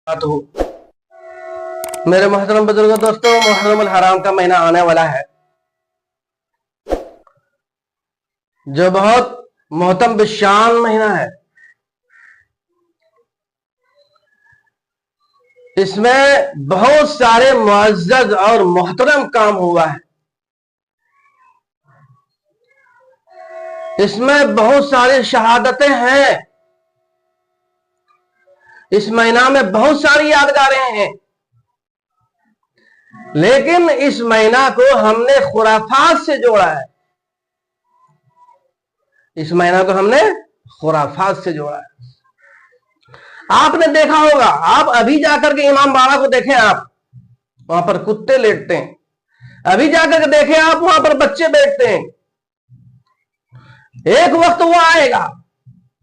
तो मेरे मोहतरम बुजुर्गों, दोस्तों, मुहर्रम अल हराम का महीना आने वाला है, जो बहुत मोहतम बिशान महीना है। इसमें बहुत सारे मुअज़्ज़ज़ और मोहतरम काम हुआ है। इसमें बहुत सारी शहादतें हैं। इस महीना में बहुत सारी यादगारें हैं, लेकिन इस महीना को हमने खुराफात से जोड़ा है। इस महीना को हमने खुराफात से जोड़ा है। आपने देखा होगा, आप अभी जाकर के इमाम बाड़ा को देखें, आप वहां पर कुत्ते लेटते हैं। अभी जाकर के देखें आप, वहां पर बच्चे बैठते हैं। एक वक्त वो आएगा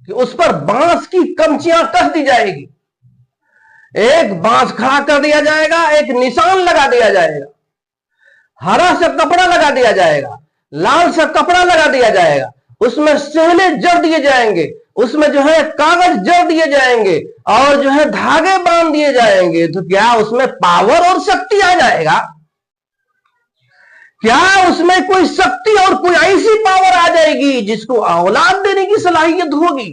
कि उस पर बांस की कमचियां कस दी जाएगी, एक बांस खड़ा कर दिया जाएगा, एक निशान लगा दिया जाएगा, हरा सा कपड़ा लगा दिया जाएगा, लाल सा कपड़ा लगा दिया जाएगा, उसमें सेहले जड़ दिए जाएंगे, उसमें जो है कागज जड़ दिए जाएंगे और जो है धागे बांध दिए जाएंगे। तो क्या उसमें पावर और शक्ति आ जाएगा? क्या उसमें कोई शक्ति और कोई ऐसी पावर आ जाएगी जिसको औलाद देने की सलाहियत होगी,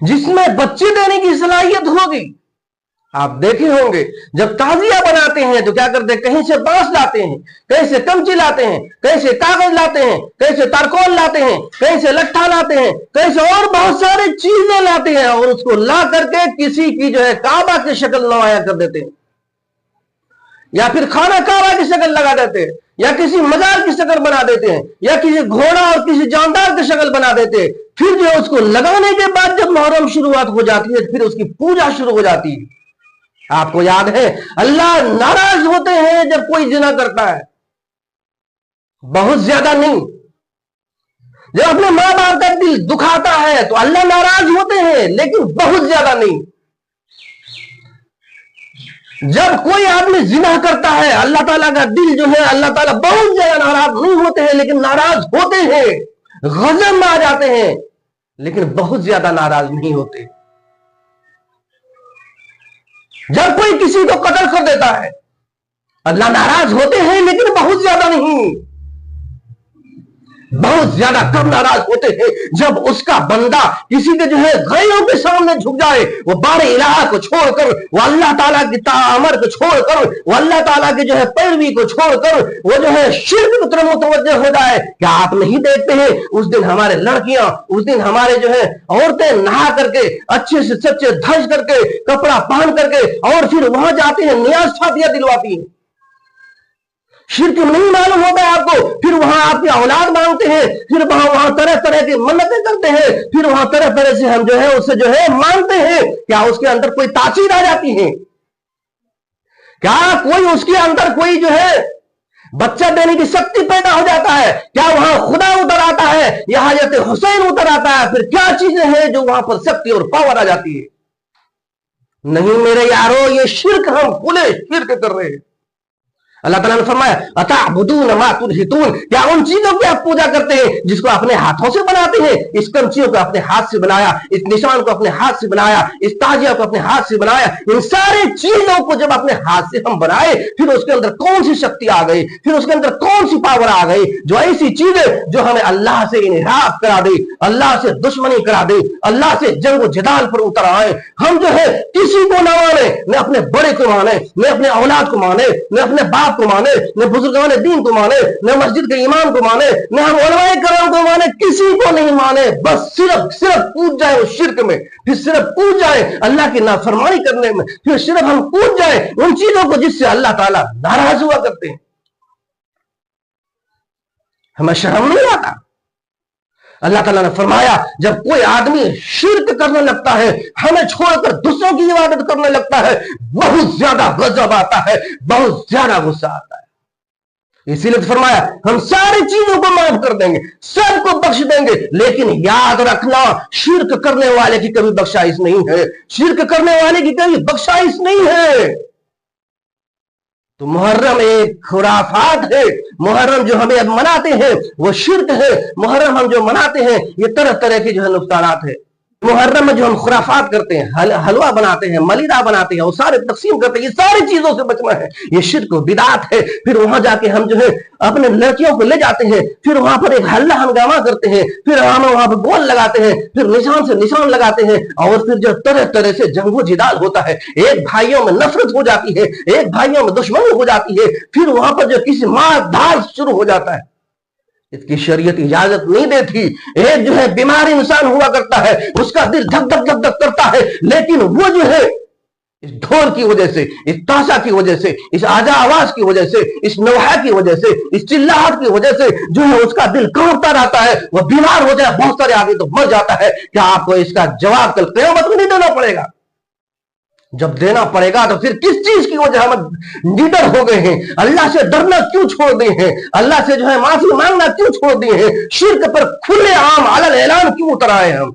जिसमें बच्चे देने की सलाहियत होगी? आप देखे होंगे, जब ताजिया बनाते हैं तो क्या करते हैं, कहीं से बांस लाते हैं, कहीं से कमची लाते हैं, कहीं से कागज लाते हैं, कहीं से तारकोल लाते हैं, कहीं से लट्ठा लाते हैं, कहीं से और बहुत सारी चीजें लाते हैं और उसको ला करके किसी की जो है काबा की शक्ल नवाया कर देते हैं, या फिर खाना काबा की शक्ल लगा देते हैं, या किसी मजार की शक्ल बना देते हैं, या किसी घोड़ा और किसी जानदार की शक्ल बना देते हैं। फिर जो है उसको लगाने के बाद जब मुहर्रम शुरुआत हो जाती है, फिर उसकी पूजा शुरू हो जाती है। आपको याद है, अल्लाह नाराज होते हैं जब कोई जिना करता है, बहुत ज्यादा नहीं। जब अपने मां बाप का दिल दुखाता है तो अल्लाह नाराज होते हैं, लेकिन बहुत ज्यादा नहीं। जब कोई आदमी जिना करता है, अल्लाह ताला का दिल जो है, अल्लाह ताला बहुत ज्यादा नाराज नहीं होते हैं, लेकिन नाराज होते हैं, गजब में आ जाते हैं, लेकिन बहुत ज्यादा नाराज नहीं होते। जब कोई किसी को कत्ल कर देता है, अल्लाह नाराज होते हैं, लेकिन बहुत ज्यादा नहीं। बहुत ज्यादा कम नाराज होते हैं जब उसका बंदा किसी के जो है गैरों के सामने झुक जाए, वो बारे इलाहा को छोड़कर, वो अल्लाह ताला की तामर को छोड़कर, वो अल्लाह ताला की जो है पैरवी को छोड़कर वो जो है शिर्क की तरफ मुतवज्जह हो जाए। क्या आप नहीं देखते हैं, उस दिन हमारे लड़कियां, उस दिन हमारे जो है औरतें नहा करके, अच्छे से सच्चे धज करके, कपड़ा पहन करके और फिर वहां जाती है, नियाज फातिया दिलवाती है। शिर्क नहीं मालूम होता है आपको, फिर वहां आपकी औलाद मांगते हैं, फिर वहां तरह तरह की मन्नतें करते हैं, फिर वहां तरह तरह से हम जो है उससे जो है मांगते हैं। क्या उसके अंदर कोई तासीर आ जाती है? क्या कोई उसके अंदर कोई जो है बच्चा देने की शक्ति पैदा हो जाता है? क्या वहां खुदा उतर आता है या हजरत हुसैन उतर आता है? फिर क्या चीजें हैं जो वहां पर शक्ति और पावर आ जाती है? नहीं मेरे यारो, ये शिर्क, हम खुले शिर्क कर रहे हैं। अल्लाह ताला ने फरमाया, अताबुदून मा तुनहितून, क्या उन चीजों की आप पूजा करते हैं जिसको अपने हाथों से बनाते हैं? इस कमचियों को अपने हाथ से बनाया, इस निशान को अपने हाथ से बनाया, इस ताजिया को अपने हाथ से बनाया। इन सारे चीजों को जब अपने हाथ से हम बनाए, फिर उसके अंदर कौन सी शक्ति आ गई, फिर उसके अंदर कौन सी पावर आ गई, जो ऐसी चीजें जो हमें अल्लाह से इनहराफ करा दे, अल्लाह से दुश्मनी करा दे, अल्लाह से जंग जदाल पर उतर आए। हम जो है किसी को न माने, न अपने बड़े को माने, न अपने औलाद को माने, न अपने बाप को माने, न बुजुर्गान दीन को माने, न मस्जिद के इमाम को माने, न हम उलमाए करम को माने, किसी को नहीं माने। बस सिर्फ कूद जाए उस शिर्क में, फिर सिर्फ कूद जाए अल्लाह की नाफरमानी करने में, फिर सिर्फ हम कूद जाए उन चीजों को जिससे अल्लाह ताला नाराज हुआ करते हैं। हमें शर्म नहीं आता? अल्लाह ताला ने फरमाया, जब कोई आदमी शिर्क करने लगता है, हमें छोड़कर दूसरों की इबादत करने लगता है, बहुत ज्यादा गजब आता है, बहुत ज्यादा गुस्सा आता है। इसीलिए फरमाया, हम सारी चीजों को माफ कर देंगे, सबको बख्श देंगे, लेकिन याद रखना, शिर्क करने वाले की कभी बख्शाइश नहीं है। शिर्क करने वाले की कभी बख्शाइश नहीं है। तो मुहर्रम एक खुराफात है। मुहर्रम जो हमें अब मनाते हैं वो शिर्क है। मुहर्रम हम जो मनाते हैं ये तरह तरह के जो है नुकसानात है। محرم میں جو ہم خرافات کرتے ہیں، حلوہ بناتے ہیں، ملیدہ بناتے ہیں، وہ سارے تقسیم کرتے ہیں، یہ ساری چیزوں سے بچنا ہے، یہ شرک و بدعت ہے۔ پھر وہاں جا کے ہم جو ہے اپنے لڑکیوں کو لے جاتے ہیں، پھر وہاں پر ایک ہلہ ہنگامہ کرتے ہیں، پھر ہم وہاں پہ بول لگاتے ہیں، پھر نشان سے نشان لگاتے ہیں، اور پھر جو طرح طرح سے جنگ و جدال ہوتا ہے، ایک بھائیوں میں نفرت ہو جاتی ہے، ایک بھائیوں میں دشمنی ہو جاتی ہے، پھر وہاں پر جو کسی مار دھاڑ شروع ہو جاتا ہے۔ اس کی شریعت اجازت نہیں دیتی۔ ایک جو ہے بیمار انسان ہوا کرتا ہے، اس کا دل دھک دھک دھک دھک کرتا ہے، لیکن وہ جو ہے اس ڈھول کی وجہ سے، اس تاشا کی وجہ سے، اس آجا آواز کی وجہ سے، اس نوحہ کی وجہ سے، اس چلاہٹ کی وجہ سے جو ہے اس کا دل کانپتا رہتا ہے، وہ بیمار ہو جائے، بہت سارے آدمی تو مر جاتا ہے۔ کیا آپ کو اس کا جواب کل قیامت میں نہیں دینا پڑے گا؟ جب دینا پڑے گا تو پھر کس چیز کی وجہ ہم نڈر ہو گئے ہیں؟ اللہ سے ڈرنا کیوں چھوڑ دیے ہیں؟ اللہ سے جو ہے معافی مانگنا کیوں چھوڑ دیے ہیں؟ شرک پر کھلے عام علن اعلان کیوں اتر آئے ہم؟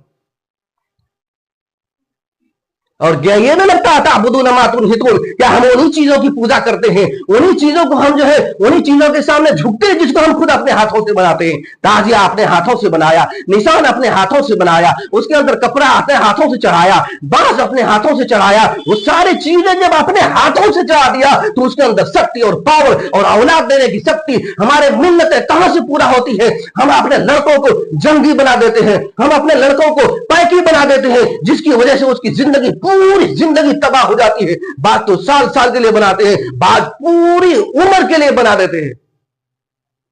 اور کیا یہ نہ لگتا تعبدون ما تنحتون، کیا ہم انہی چیزوں کی پوجا کرتے ہیں، انہی چیزوں کو ہم جو ہے انہی چیزوں کے سامنے جھکتے ہیں جس کو ہم خود اپنے ہاتھوں سے بناتے ہیں؟ تازیہ اپنے ہاتھوں سے بنایا، نشان اپنے ہاتھوں سے بنایا، اس کے اندر کپڑا اپنے ہاتھوں سے چڑھایا، بانس اپنے ہاتھوں سے چڑھایا، وہ ساری چیزیں جب اپنے ہاتھوں سے چڑھا دیا تو اس کے اندر شکتی اور پاور اور اولاد دینے کی شکتی ہمارے منتیں کہاں سے پورا ہوتی ہے؟ ہم اپنے لڑکوں کو جنگی بنا دیتے ہیں، ہم اپنے لڑکوں کو پیکی بنا دیتے ہیں، جس کی وجہ سے اس کی زندگی پوری زندگی تباہ ہو جاتی ہے۔ بعض تو سال سال کے لیے بناتے ہیں، بعض پوری عمر کے لیے بنا دیتے ہیں،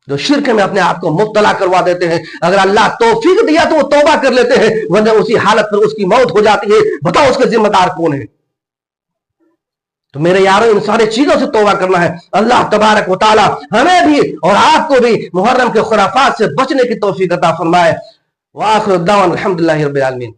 جو شرک میں اپنے آپ کو مبتلا کروا دیتے ہیں۔ اگر اللہ توفیق دیا تو وہ توبہ کر لیتے ہیں، ورنہ اسی حالت پر اس کی موت ہو جاتی ہے۔ بتاؤ اس کے ذمہ دار کون ہے؟ تو میرے یاروں ان سارے چیزوں سے توبہ کرنا ہے۔ اللہ تبارک و تعالی ہمیں بھی اور آپ کو بھی محرم کے خرافات سے بچنے کی توفیق عطا فرمائے۔ وآخر الدعوانا الحمدللہ رب العالمین۔